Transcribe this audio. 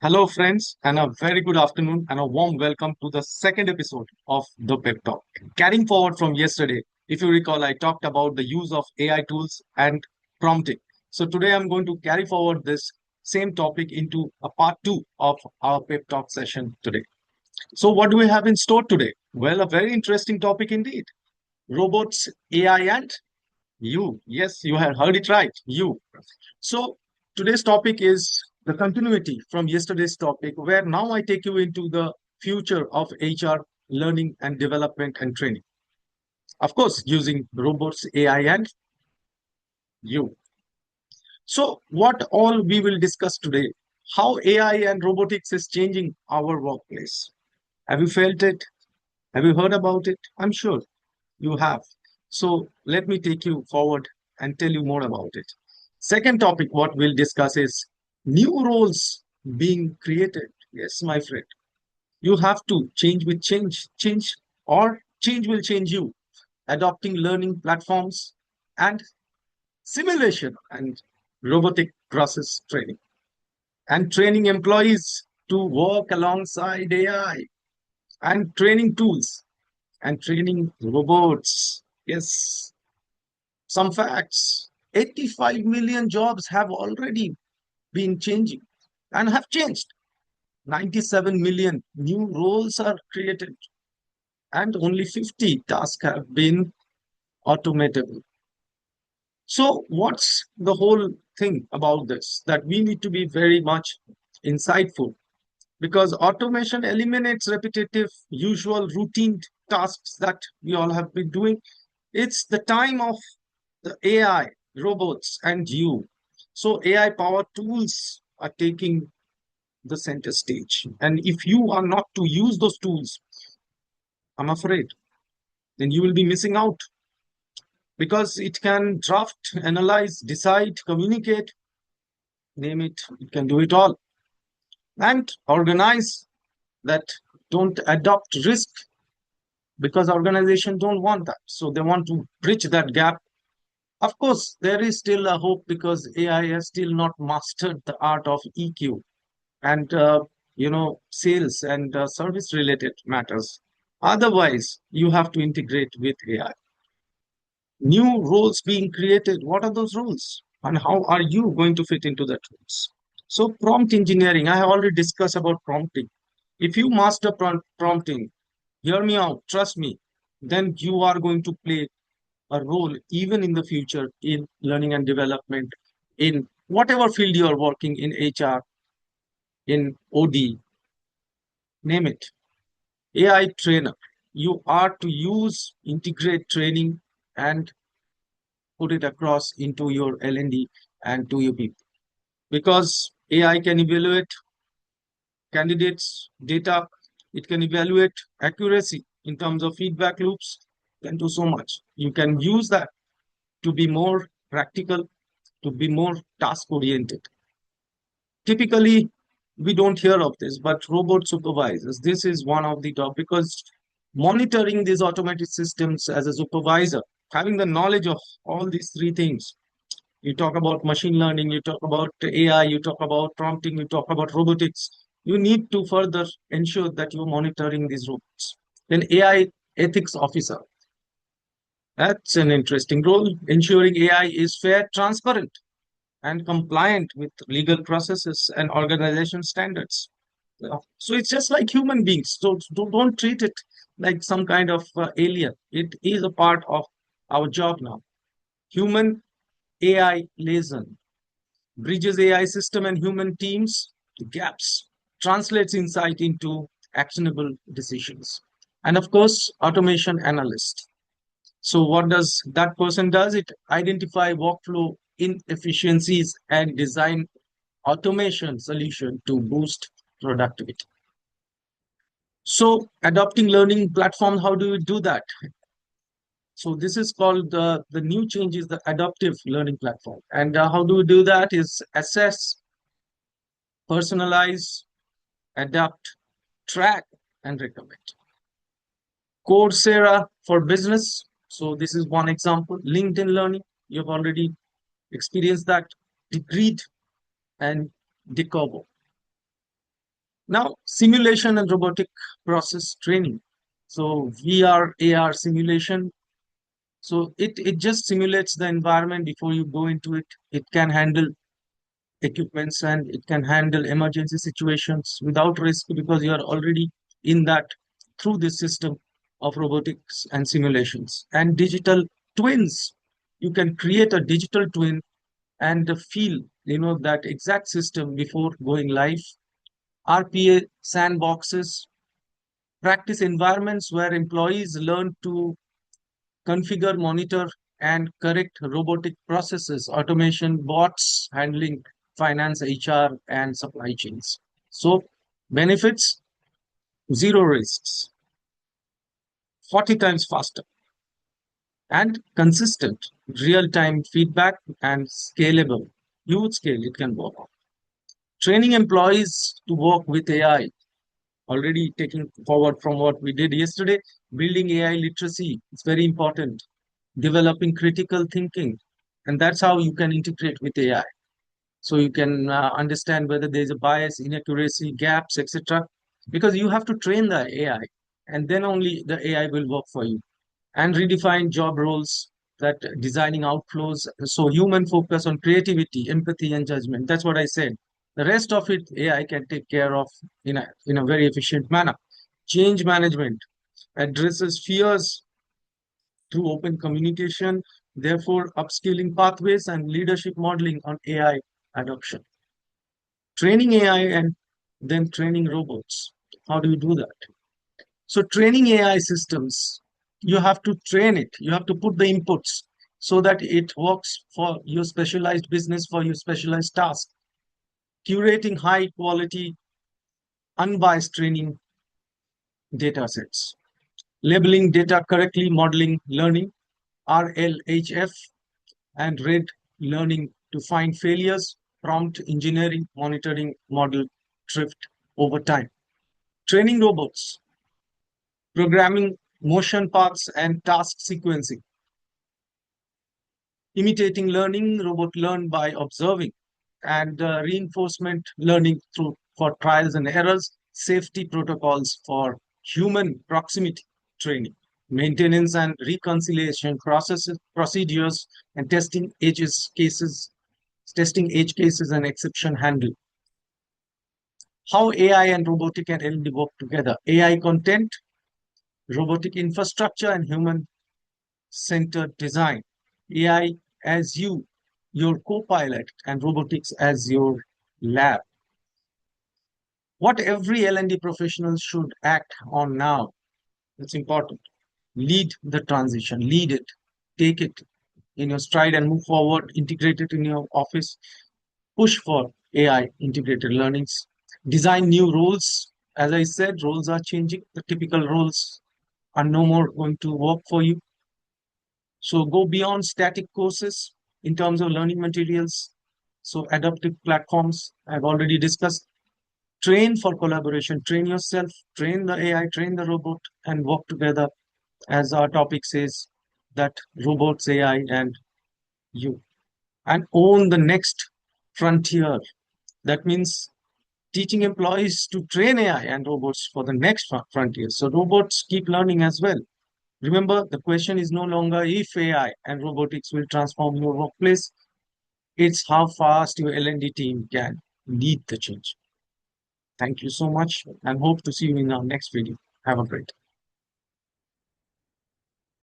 Hello, friends, and a very good afternoon and a warm welcome to the second episode of the Pep Talk. Carrying forward from yesterday, if you recall, I talked about the use of AI tools and prompting. So today I'm going to carry forward this same topic into a part two of our Pep Talk session today. So, what do we have in store today? Well, a very interesting topic indeed. Robots, AI, and you. Yes, you have heard it right. You. So today's topic is the continuity from yesterday's topic, where now I take you into the future of HR learning and development and training. Of course, using robots, AI, and you. So, what all we will discuss today, how AI and robotics is changing our workplace. Have you felt it? Have you heard about it? I'm sure you have. So, let me take you forward and tell you more about it. Second topic, what we'll discuss is new roles being created. Yes, my friend, you have to change with change, or change will change you. Adopting learning platforms and simulation and robotic process training, and training employees to work alongside AI, and training tools and training robots. Yes, some facts. 85 million jobs have already been changing and have changed. 97 million new roles are created, and only 50 tasks have been automatable. So, what's the whole thing about this? That we need to be very much insightful, because automation eliminates repetitive, usual, routine tasks that we all have been doing. It's the time of the AI, robots, and you. So, AI powered tools are taking the center stage. And if you are not to use those tools, I'm afraid, then you will be missing out, because it can draft, analyze, decide, communicate, name it, it can do it all. And organize that don't adopt risk, because organizations don't want that. So they want to bridge that gap. Of course, there is still a hope, because AI has still not mastered the art of EQ and sales and service related matters. Otherwise, you have to integrate with AI. New roles being created. What are those roles? And how are you going to fit into that roles? So prompt engineering, I have already discussed about prompting. If you master prompting, hear me out, trust me, then you are going to play a role even in the future in learning and development, in whatever field you are working in, HR, in OD, name it. AI trainer. You are to use, integrate training and put it across into your L&D and to your people. Because AI can evaluate candidates' data, it can evaluate accuracy in terms of feedback loops, can do so much. You can use that to be more practical, to be more task oriented. Typically, we don't hear of this, but robot supervisors, this is one of the top, because monitoring these automated systems as a supervisor, having the knowledge of all these three things. You talk about machine learning, you talk about AI, you talk about prompting, you talk about robotics. You need to further ensure that you're monitoring these robots. Then AI ethics officer. That's an interesting role, ensuring AI is fair, transparent, and compliant with legal processes and organization standards. So it's just like human beings. So don't treat it like some kind of alien. It is a part of our job now. Human AI liaison bridges AI system and human teams gaps, translates insight into actionable decisions. And of course, automation analyst. So what does that person does? It identify workflow inefficiencies and design automation solution to boost productivity. So adopting learning platforms, how do we do that? So this is called the new change is the adaptive learning platform. And how do we do that is assess, personalize, adapt, track, and recommend. Coursera for business. So this is one example. LinkedIn Learning, you've already experienced that. Degreed and Decovo. Now, simulation and robotic process training. So VR, AR simulation. So it just simulates the environment before you go into it. It can handle equipments and it can handle emergency situations without risk because you are already in that through this system of robotics and simulations. And digital twins. You can create a digital twin and feel, that exact system before going live. RPA sandboxes, practice environments where employees learn to configure, monitor, and correct robotic processes, automation, bots handling finance, HR, and supply chains. So, benefits, zero risks, 40 times faster, and consistent real time feedback and scalable. Huge scale it can work on. Training employees to work with AI, already taking forward from what we did yesterday, building AI literacy is very important, developing critical thinking, and that's how you can integrate with AI. So you can understand whether there's a bias, inaccuracy, gaps, etc. Because you have to train the AI, and then only the AI will work for you. And redefine job roles, that designing outflows. So human focus on creativity, empathy, and judgment. That's what I said. The rest of it, AI can take care of in a very efficient manner. Change management addresses fears through open communication, therefore upskilling pathways and leadership modeling on AI adoption. Training AI and then training robots. How do you do that? So training AI systems, you have to train it. You have to put the inputs so that it works for your specialized business, for your specialized task. Curating high quality, unbiased training data sets. Labeling data correctly, modeling learning, RLHF, and RED learning to find failures, prompt engineering, monitoring model drift over time. Training robots, programming motion paths and task sequencing. Imitating learning, robot learn by observing, and reinforcement learning through for trials and errors, safety protocols for human proximity training, maintenance and reconciliation processes, procedures, and testing edge cases and exception handling. How AI and robotic and L&D work together. AI content, robotic infrastructure, and human-centered design. AI as your co-pilot, and robotics as your lab. What every L&D professional should act on now. It's important. Lead the transition, lead it, take it in your stride and move forward, integrate it in your office, push for AI integrated learnings, design new roles. As I said, roles are changing. The typical roles are no more going to work for you. So go beyond static courses in terms of learning materials. So adaptive platforms, I've already discussed. Train for collaboration, train yourself, train the AI, train the robot, and work together, as our topic says, that robots, AI, and you. And own the next frontier. That means teaching employees to train AI and robots for the next frontier. So robots keep learning as well. Remember, the question is no longer if AI and robotics will transform your workplace. It's how fast your L&D team can lead the change. Thank you so much and hope to see you in our next video. Have a great day.